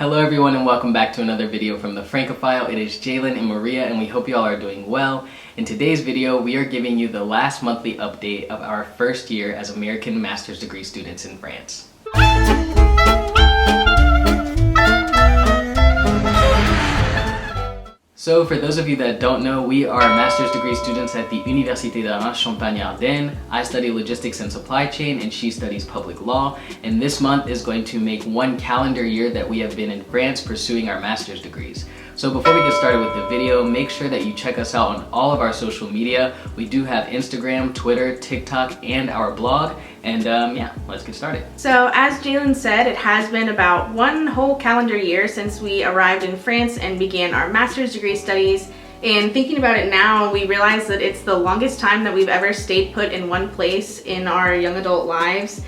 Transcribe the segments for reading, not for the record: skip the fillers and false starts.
Hello everyone and welcome back to another video from the Francophile. It is Jalen and Maria and we hope you all are doing well. In today's video, we are giving you the last monthly update of our first year as American master's degree students in France. So for those of you that don't know, we are master's degree students at the Université de la Champagne-Ardenne. I study logistics and supply chain and she studies public law. And this month is going to make 1 calendar year that we have been in France pursuing our master's degrees. So before we get started with the video, make sure that you check us out on all of our social media. We do have Instagram, Twitter, TikTok, and our blog. And yeah, let's get started. So as Jalen said, it has been about 1 whole calendar year since we arrived in France and began our master's degree studies. And thinking about it now, we realize that it's the longest time that we've ever stayed put in one place in our young adult lives.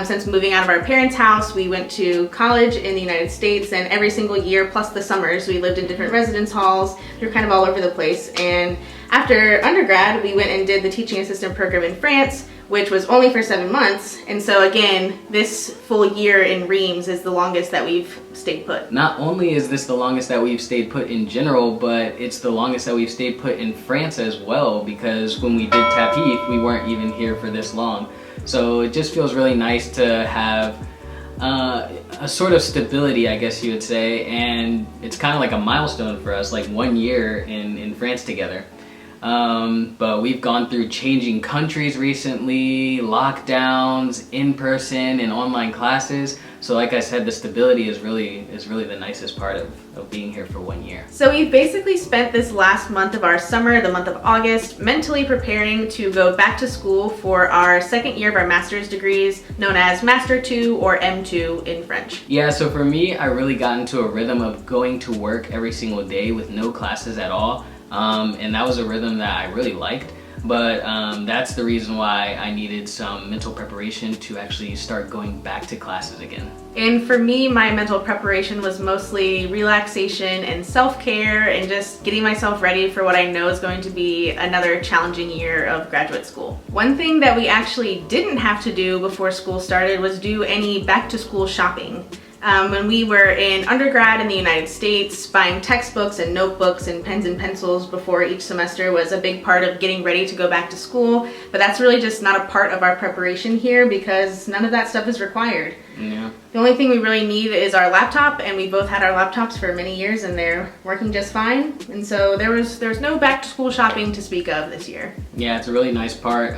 Since moving out of our parents' house, we went to college in the United States, and every single year, plus the summers, we lived in different residence halls. We were kind of all over the place. And after undergrad, we went and did the teaching assistant program in France, which was only for 7 months. And so again, this full year in Reims is the longest that we've stayed put. Not only is this the longest that we've stayed put in general, but it's the longest that we've stayed put in France as well, because when we did TAPIF, we weren't even here for this long. So it just feels really nice to have a sort of stability, I guess you would say, and it's kind of like a milestone for us, like 1 year in France together. But we've gone through changing countries recently, lockdowns, in-person and online classes. So like I said, the stability is really the nicest part of being here for 1 year. So we've basically spent this last month of our summer, the month of August, mentally preparing to go back to school for our second year of our master's degrees, known as Master 2 or M2 in French. Yeah, so for me, I really got into a rhythm of going to work every single day with no classes at all. And that was a rhythm that I really liked, but that's the reason why I needed some mental preparation to actually start going back to classes again. And for me, my mental preparation was mostly relaxation and self-care and just getting myself ready for what I know is going to be another challenging year of graduate school. One thing that we actually didn't have to do before school started was do any back-to-school shopping. When we were in undergrad in the United States, buying textbooks and notebooks and pens and pencils before each semester was a big part of getting ready to go back to school, but that's really just not a part of our preparation here because none of that stuff is required. Yeah. The only thing we really need is our laptop, and we both had our laptops for many years and they're working just fine. And so there was no back to school shopping to speak of this year. Yeah, it's a really nice part.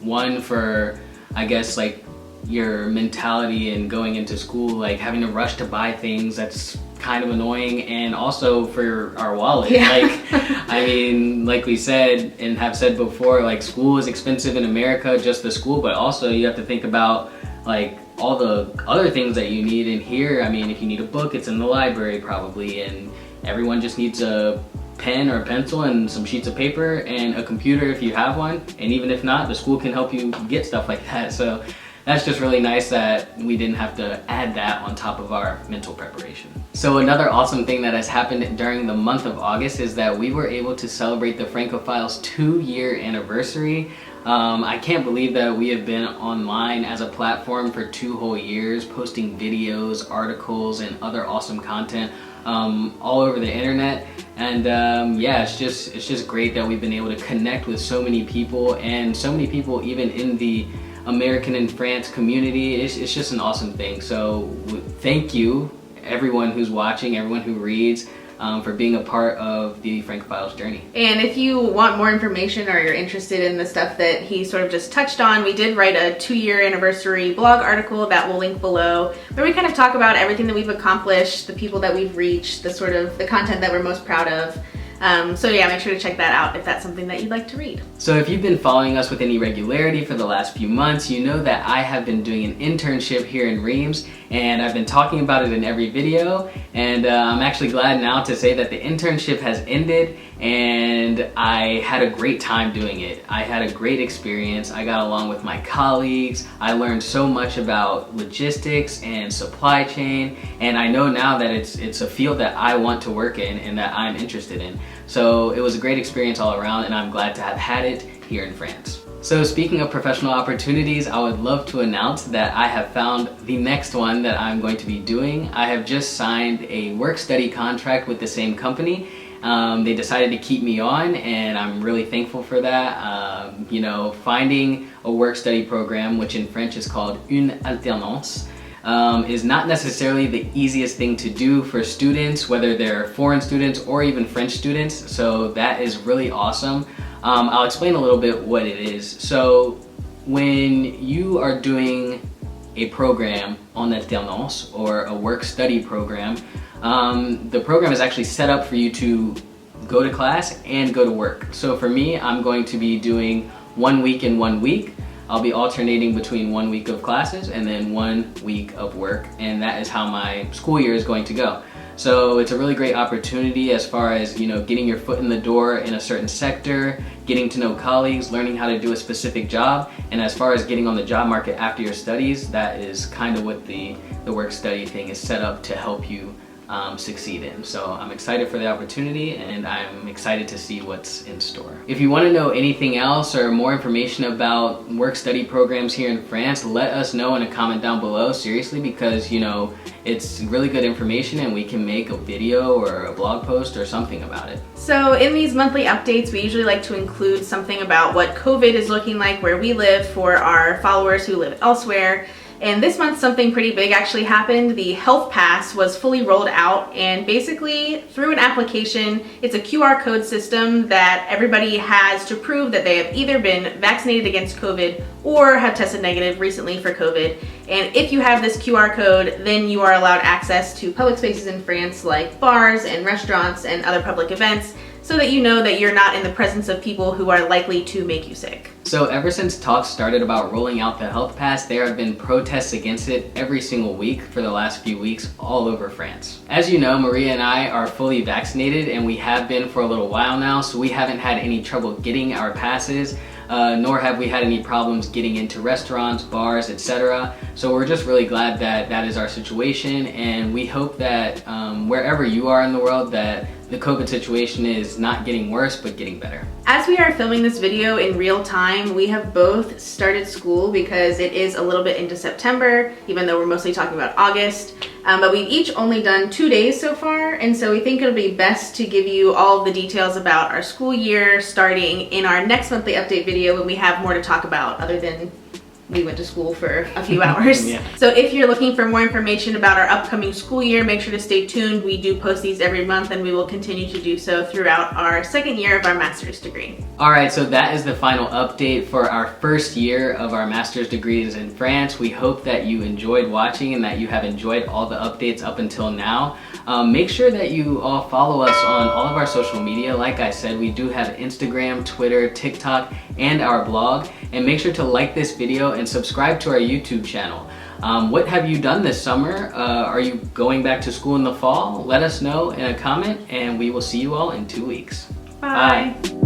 One for, I guess, like your mentality and going into school, like having to rush to buy things, that's kind of annoying, and also for our wallet. Yeah. Like, I mean, like we said and have said before, like school is expensive in America, just the school, but also you have to think about like all the other things that you need in here. I mean, if you need a book, it's in the library probably, and everyone just needs a pen or a pencil and some sheets of paper and a computer if you have one, and even if not, the school can help you get stuff like that. So that's just really nice that we didn't have to add that on top of our mental preparation. So another awesome thing that has happened during the month of August is that we were able to celebrate the Francophile's 2-year anniversary. I can't believe that we have been online as a platform for 2 whole years, posting videos, articles, and other awesome content all over the internet. And yeah, it's just great that we've been able to connect with so many people, and so many people even in the American in France community. It's just an awesome thing. So thank you everyone who's watching, everyone who reads, for being a part of the Francophile's journey. And if you want more information or you're interested in the stuff that he sort of just touched on, we did write a 2-year anniversary blog article that we'll link below, where we kind of talk about everything that we've accomplished, the people that we've reached, the content that we're most proud of. So yeah, make sure to check that out if that's something that you'd like to read. So if you've been following us with any regularity for the last few months, you know that I have been doing an internship here in Reims, and I've been talking about it in every video, and I'm actually glad now to say that the internship has ended, and I had a great time doing it. I had a great experience. I got along with my colleagues. I learned so much about logistics and supply chain, and I know now that it's a field that I want to work in and that I'm interested in. So it was a great experience all around, and I'm glad to have had it here in France. So speaking of professional opportunities, I would love to announce that I have found the next one that I'm going to be doing. I have just signed a work-study contract with the same company. They decided to keep me on, and I'm really thankful for that. You know, finding a work-study program, which in French is called une alternance, is not necessarily the easiest thing to do for students, whether they're foreign students or even French students. So that is really awesome. I'll explain a little bit what it is. So when you are doing a program en alternance or a work-study program, the program is actually set up for you to go to class and go to work. So for me, I'm going to be doing 1 week and 1 week. I'll be alternating between 1 week of classes and then 1 week of work, and that is how my school year is going to go. So it's a really great opportunity as far as, you know, getting your foot in the door in a certain sector, getting to know colleagues, learning how to do a specific job, and as far as getting on the job market after your studies, that is kind of what the work-study thing is set up to help you succeed in. So I'm excited for the opportunity, and I'm excited to see what's in store. If you want to know anything else or more information about work-study programs here in France, let us know in a comment down below, seriously, because, you know, it's really good information and we can make a video or a blog post or something about it. So in these monthly updates, we usually like to include something about what COVID is looking like where we live for our followers who live elsewhere. And this month something pretty big actually happened. The health pass was fully rolled out, and basically through an application, it's a QR code system that everybody has to prove that they have either been vaccinated against COVID or have tested negative recently for COVID. And if you have this QR code, then you are allowed access to public spaces in France like bars and restaurants and other public events, so that you know that you're not in the presence of people who are likely to make you sick. So ever since talks started about rolling out the health pass, there have been protests against it every single week for the last few weeks all over France. As you know, Maria and I are fully vaccinated, and we have been for a little while now, so we haven't had any trouble getting our passes, nor have we had any problems getting into restaurants, bars, etc. So we're just really glad that that is our situation, and we hope that wherever you are in the world, that the COVID situation is not getting worse, but getting better. As we are filming this video in real time, we have both started school because it is a little bit into September, even though we're mostly talking about August. But we've each only done 2 days so far, and so we think it'll be best to give you all of the details about our school year starting in our next monthly update video when we have more to talk about other than we went to school for a few hours. Yeah. So if you're looking for more information about our upcoming school year, make sure to stay tuned. We do post these every month, and we will continue to do so throughout our second year of our master's degree. Alright, so that is the final update for our first year of our master's degrees in France. We hope that you enjoyed watching and that you have enjoyed all the updates up until now. Make sure that you all follow us on all of our social media. Like I said, we do have Instagram, Twitter, TikTok, and our blog. And make sure to like this video and subscribe to our YouTube channel. What have you done this summer? Are you going back to school in the fall? Let us know in a comment, and we will see you all in 2 weeks. Bye. Bye.